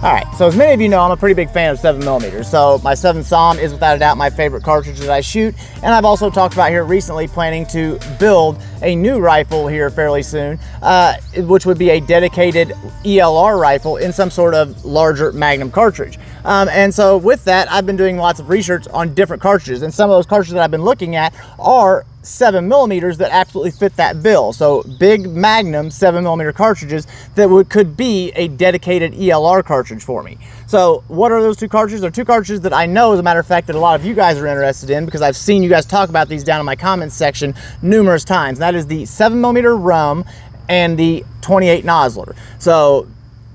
All right, so as many of you know, I'm a pretty big fan of 7mm. So my 7mm is without a doubt my favorite cartridge that I shoot. And I've also talked about here recently planning to build a new rifle here fairly soon, which would be a dedicated ELR rifle in some sort of larger Magnum cartridge. And so with that, I've been doing lots of research on different cartridges, and some of those cartridges that I've been looking at are 7mm that absolutely fit that bill. So big Magnum 7mm cartridges that could be a dedicated ELR cartridge for me. So what are those two cartridges? They're two cartridges that I know, as a matter of fact, that a lot of you guys are interested in, because I've seen you guys talk about these down in my comments section numerous times. And that is the 7mm RUM and the 28 Nosler. So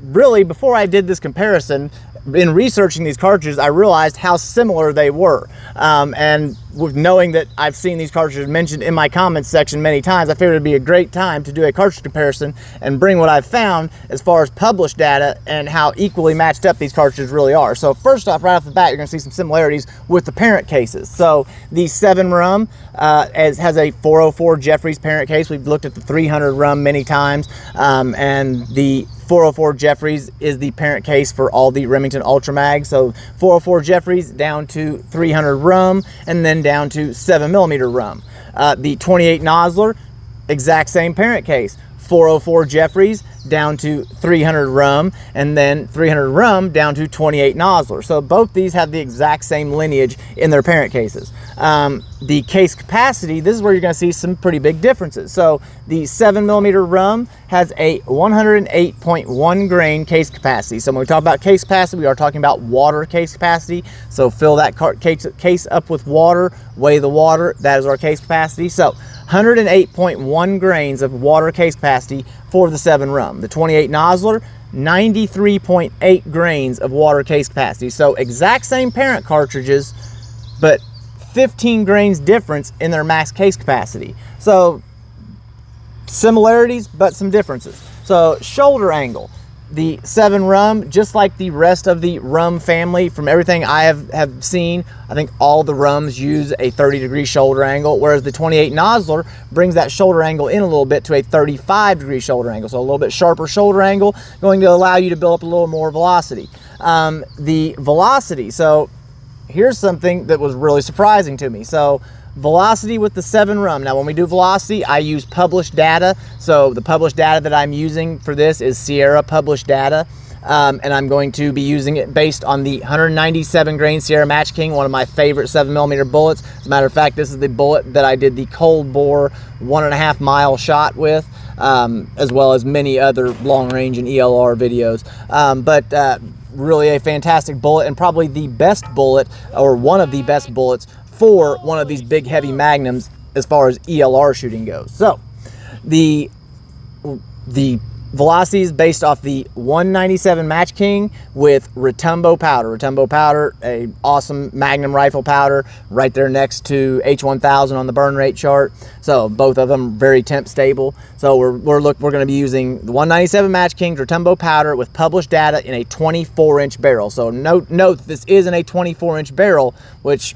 really, before I did this comparison, in researching these cartridges, I realized how similar they were. And with knowing that I've seen these cartridges mentioned in my comments section many times, I figured it'd be a great time to do a cartridge comparison and bring what I've found as far as published data and how equally matched up these cartridges really are. So first off, right off the bat, you're gonna see some similarities with the parent cases. So the 7RUM has a 404 Jeffries parent case. We've looked at the 300 RUM many times, and the 404 Jeffries is the parent case for all the Remington Ultra Mag. So 404 Jeffries down to 300 RUM, and then down to 7mm RUM. The 28 Nosler, exact same parent case. 404 Jeffries down to 300 RUM, and then 300 RUM down to 28 Nosler. So both these have the exact same lineage in their parent cases. The case capacity, this is where you're going to see some pretty big differences. So the 7mm RUM has a 108.1 grain case capacity. So when we talk about case capacity, we are talking about water case capacity. So fill that case up with water, weigh the water, that is our case capacity. So 108.1 grains of water case capacity for the 7RUM. The 28 Nosler, 93.8 grains of water case capacity. So exact same parent cartridges, but 15 grains difference in their max case capacity. So similarities, but some differences. So shoulder angle. The 7RUM, just like the rest of the RUM family, from everything I have seen, I think all the RUMs use a 30-degree shoulder angle, whereas the 28 Nosler brings that shoulder angle in a little bit to a 35-degree shoulder angle. So a little bit sharper shoulder angle, going to allow you to build up a little more velocity. The velocity, so here's something that was really surprising to me. So velocity with the 7RUM. Now when we do velocity, I use published data. So the published data that I'm using for this is Sierra published data. And I'm going to be using it based on the 197 grain Sierra Match King, one of my favorite 7mm bullets. As a matter of fact, this is the bullet that I did the cold bore 1.5 mile shot with, as well as many other long range and ELR videos. Really a fantastic bullet, and probably the best bullet, or one of the best bullets for one of these big heavy magnums as far as ELR shooting goes. So the velocity is based off the 197 Match King with Retumbo powder. Retumbo powder, a awesome Magnum rifle powder, right there next to H1000 on the burn rate chart. So both of them very temp stable. So we're going to be using the 197 Match King Retumbo powder with published data in a 24-inch barrel. So note this is in a 24-inch barrel, which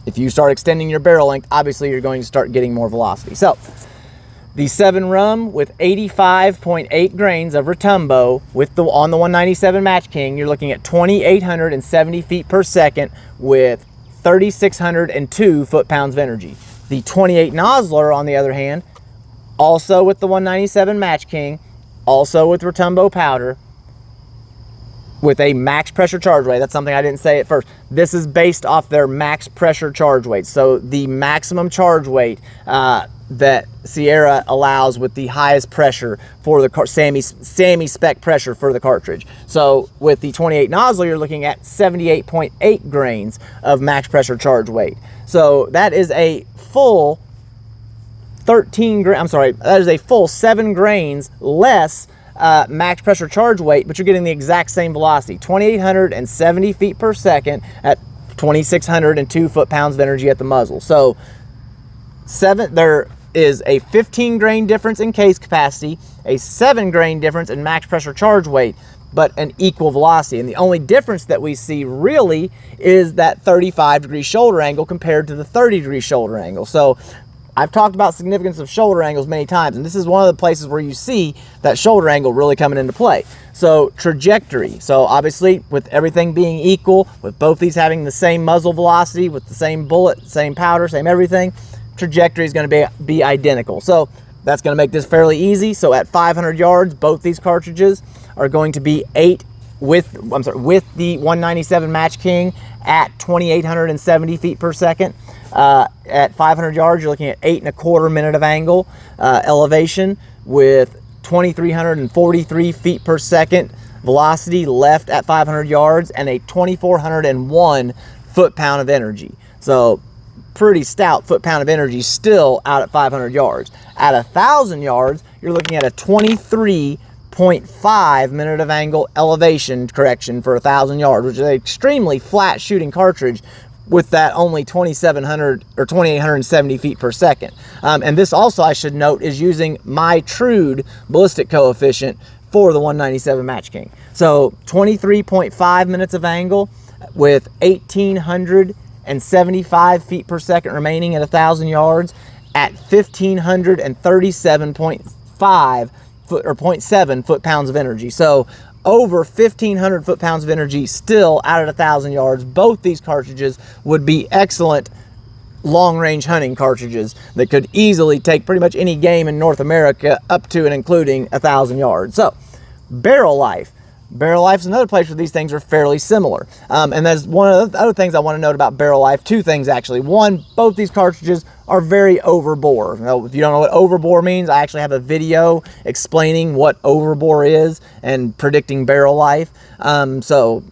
if you start extending your barrel length, obviously you're going to start getting more velocity. So the 7RUM with 85.8 grains of Retumbo on the 197 Match King, you're looking at 2,870 feet per second with 3,602 foot-pounds of energy. The 28 Nosler, on the other hand, also with the 197 Match King, also with Retumbo powder, with a max pressure charge weight. That's something I didn't say at first. This is based off their max pressure charge weight. So the maximum charge weight that Sierra allows with the highest pressure for the SAMI spec pressure for the cartridge. So with the 28 Nosler, you're looking at 78.8 grains of max pressure charge weight. So that is a full 7 grains less max pressure charge weight, but you're getting the exact same velocity, 2,870 feet per second at 2,602 foot-pounds of energy at the muzzle. So there is a 15 grain difference in case capacity, a 7 grain difference in max pressure charge weight, but an equal velocity. And the only difference that we see really is that 35-degree shoulder angle compared to the 30-degree shoulder angle. So I've talked about significance of shoulder angles many times, and this is one of the places where you see that shoulder angle really coming into play. So trajectory. So obviously with everything being equal, with both these having the same muzzle velocity, with the same bullet, same powder, same everything, trajectory is going to be identical. So that's going to make this fairly easy. So at 500 yards, both these cartridges are going to be with the 197 Match King at 2,870 feet per second. At 500 yards, you're looking at 8.25 minute of angle elevation with 2,343 feet per second velocity left at 500 yards and a 2,401 foot-pound of energy. So pretty stout foot-pound of energy still out at 500 yards. At 1,000 yards, you're looking at a 23.5 minute of angle elevation correction for 1,000 yards, which is an extremely flat shooting cartridge with that only 2,700 or 2,870 feet per second. And this also, I should note, is using my Trude ballistic coefficient for the 197 Match King. So 23.5 minutes of angle with 1,875 feet per second remaining at 1,000 yards at 1,537.5 foot or 0.7 foot-pounds of energy. So over 1,500 foot-pounds of energy still out at 1,000 yards. Both these cartridges would be excellent long-range hunting cartridges that could easily take pretty much any game in North America up to and including 1,000 yards. So barrel life. Barrel life is another place where these things are fairly similar. And that's one of the other things I want to note about barrel life. Two things, actually. One, both these cartridges are very overbore. Now, if you don't know what overbore means, I actually have a video explaining what overbore is and predicting barrel life. Both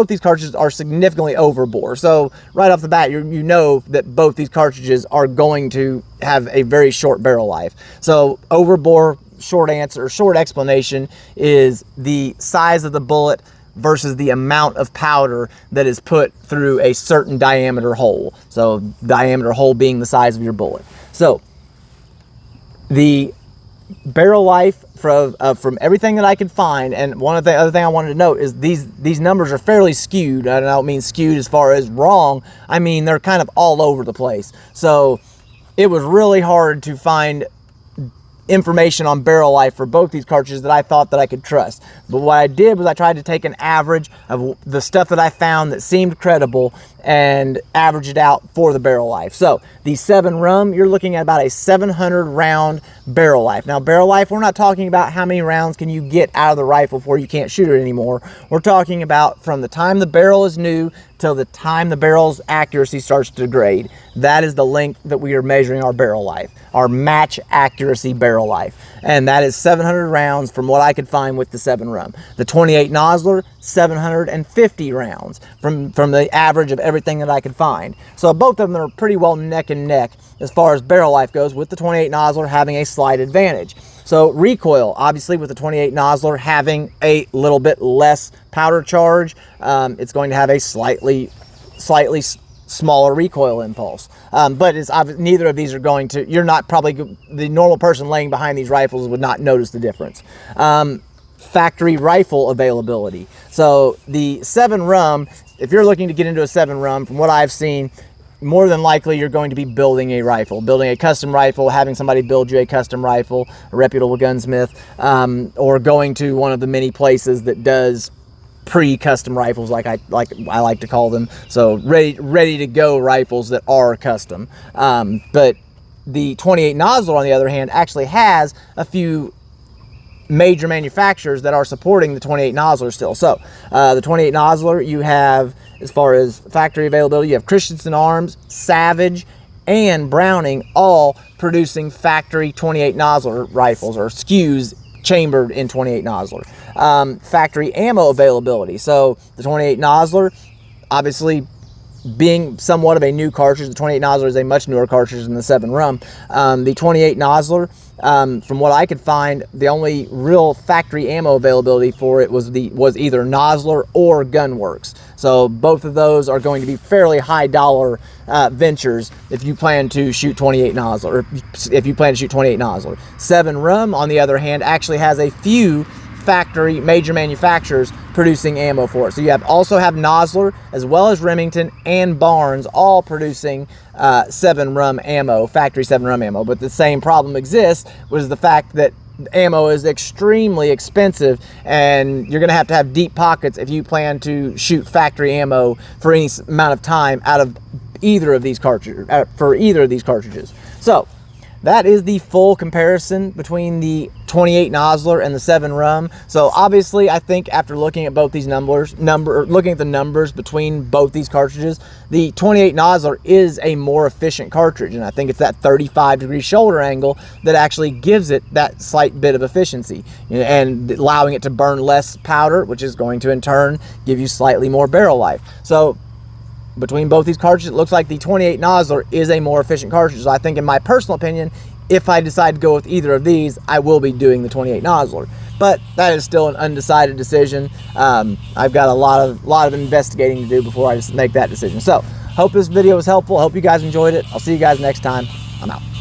these cartridges are significantly overbore. So right off the bat, you know that both these cartridges are going to have a very short barrel life. So overbore, short answer, short explanation, is the size of the bullet versus the amount of powder that is put through a certain diameter hole. So diameter hole being the size of your bullet. So the barrel life from everything that I could find, and one of the other thing I wanted to note is these numbers are fairly skewed. I don't mean skewed as far as wrong. I mean they're kind of all over the place. So it was really hard to find information on barrel life for both these cartridges that I thought that I could trust. But what I did was I tried to take an average of the stuff that I found that seemed credible and average it out for the barrel life. So the 7mm, you're looking at about a 700 round barrel life. Now barrel life, we're not talking about how many rounds can you get out of the rifle before you can't shoot it anymore. We're talking about from the time the barrel is new till the time the barrel's accuracy starts to degrade. That is the length that we are measuring our barrel life, our match accuracy barrel life. And that is 700 rounds from what I could find with the 7mm. The 28 Nosler, 750 rounds from the average of everything that I could find. So both of them are pretty well neck and neck as far as barrel life goes, with the 28 Nosler having a slight advantage. So recoil, obviously with the 28 Nosler having a little bit less powder charge, it's going to have a slightly smaller recoil impulse. But it's obvious neither of these are going to, you're not probably, the normal person laying behind these rifles would not notice the difference. Factory rifle availability. So the 7mm, if you're looking to get into a 7mm, from what I've seen, more than likely you're going to be building a rifle, building a custom rifle, having somebody build you a custom rifle, a reputable gunsmith, or going to one of the many places that does pre-custom rifles, like I like to call them. So ready to go rifles that are custom. But the 28 Nosler, on the other hand, actually has a few major manufacturers that are supporting the 28 Nosler still. So the 28 Nosler, you have, as far as factory availability, you have Christensen Arms, Savage, and Browning all producing factory 28 Nosler rifles, or SKUs chambered in 28 Nosler. Factory ammo availability. So the 28 Nosler, obviously being somewhat of a new cartridge, the 28 Nosler is a much newer cartridge than the 7mm. The 28 Nosler, from what I could find, the only real factory ammo availability for it was either Nosler or Gunworks. So both of those are going to be fairly high dollar ventures if you plan to shoot 28 Nosler, or if you plan to shoot 28 Nosler. 7mm, on the other hand, actually has a few factory major manufacturers producing ammo for it. So you also have Nosler as well as Remington and Barnes all producing 7 RUM ammo, factory 7 RUM ammo. But the same problem exists, was the fact that ammo is extremely expensive, and you're going to have deep pockets if you plan to shoot factory ammo for any amount of time out of either of these cartridges. So that is the full comparison between the 28 Nosler and the 7 RUM. So obviously, I think after looking at both these looking at the numbers between both these cartridges, the 28 Nosler is a more efficient cartridge, and I think it's that 35-degree shoulder angle that actually gives it that slight bit of efficiency, and allowing it to burn less powder, which is going to in turn give you slightly more barrel life. So between both these cartridges, it looks like the 28 Nosler is a more efficient cartridge. So I think, in my personal opinion, if I decide to go with either of these, I will be doing the 28 Nosler. But that is still an undecided decision. I've got a lot of investigating to do before I just make that decision. So hope this video was helpful. Hope you guys enjoyed it. I'll see you guys next time. I'm out.